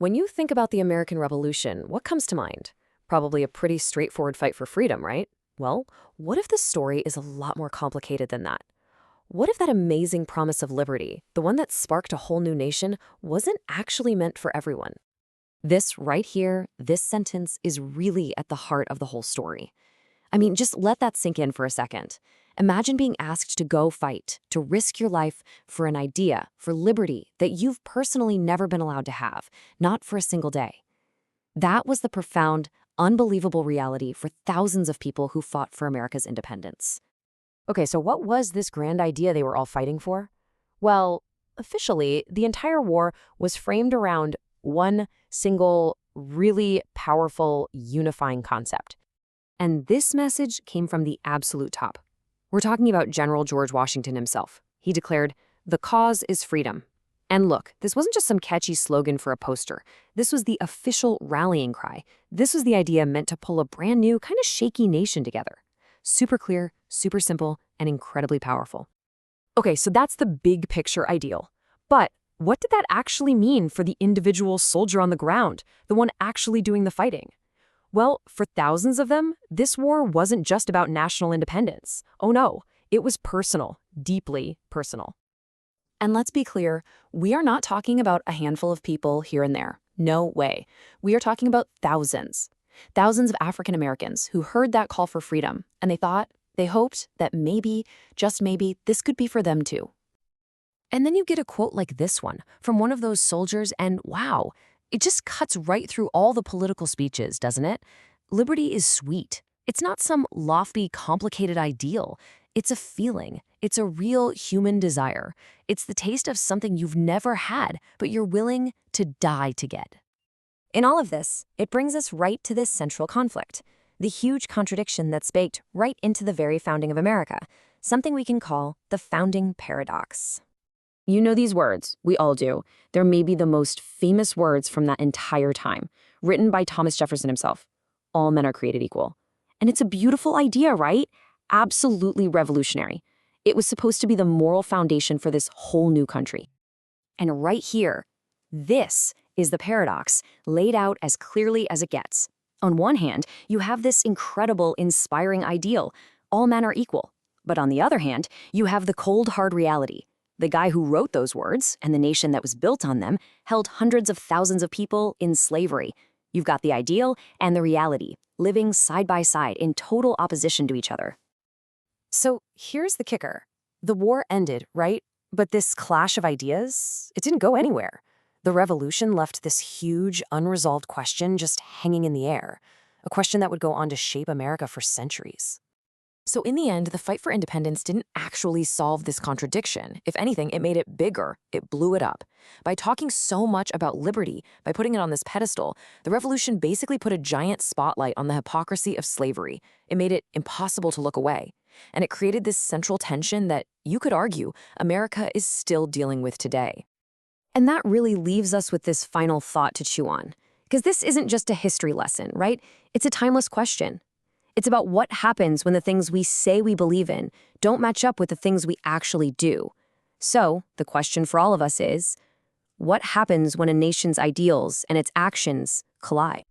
When you think about the American Revolution, what comes to mind? Probably a pretty straightforward fight for freedom, right? Well, what if the story is a lot more complicated than that? What if that amazing promise of liberty, the one that sparked a whole new nation, wasn't actually meant for everyone? This right here, this sentence is really at the heart of the whole story. I mean, just let that sink in for a second. Imagine being asked to go fight, to risk your life for an idea, for liberty that you've personally never been allowed to have, not for a single day. That was the profound, unbelievable reality for thousands of people who fought for America's independence. Okay, so what was this grand idea they were all fighting for? Well, officially, the entire war was framed around one single, really powerful, unifying concept. And this message came from the absolute top. We're talking about General George Washington himself. He declared, "The cause is freedom." And look, this wasn't just some catchy slogan for a poster. This was the official rallying cry. This was the idea meant to pull a brand new, kind of shaky nation together. Super clear, super simple, and incredibly powerful. Okay, so that's the big picture ideal. But what did that actually mean for the individual soldier on the ground, the one actually doing the fighting? Well, for thousands of them, this war wasn't just about national independence. Oh no, it was personal, deeply personal. And let's be clear, we are not talking about a handful of people here and there. No way. We are talking about thousands. Thousands of African Americans who heard that call for freedom, and they hoped that maybe, just maybe, this could be for them too. And then you get a quote like this one from one of those soldiers, and wow, it just cuts right through all the political speeches, doesn't it? Liberty is sweet. It's not some lofty, complicated ideal. It's a feeling. It's a real human desire. It's the taste of something you've never had, but you're willing to die to get. In all of this, it brings us right to this central conflict, the huge contradiction that's baked right into the very founding of America, something we can call the founding paradox. You know these words, we all do. They're maybe the most famous words from that entire time, written by Thomas Jefferson himself. All men are created equal. And it's a beautiful idea, right? Absolutely revolutionary. It was supposed to be the moral foundation for this whole new country. And right here, this is the paradox laid out as clearly as it gets. On one hand, you have this incredible, inspiring ideal, all men are equal. But on the other hand, you have the cold, hard reality. The guy who wrote those words, and the nation that was built on them, held hundreds of thousands of people in slavery. You've got the ideal and the reality, living side by side in total opposition to each other. So here's the kicker. The war ended, right? But this clash of ideas, it didn't go anywhere. The revolution left this huge, unresolved question just hanging in the air, a question that would go on to shape America for centuries. So in the end, the fight for independence didn't actually solve this contradiction. If anything, it made it bigger. It blew it up. By talking so much about liberty, by putting it on this pedestal, the revolution basically put a giant spotlight on the hypocrisy of slavery. It made it impossible to look away. And it created this central tension that, you could argue, America is still dealing with today. And that really leaves us with this final thought to chew on. Because this isn't just a history lesson, right? It's a timeless question. It's about what happens when the things we say we believe in don't match up with the things we actually do. So, the question for all of us is, what happens when a nation's ideals and its actions collide?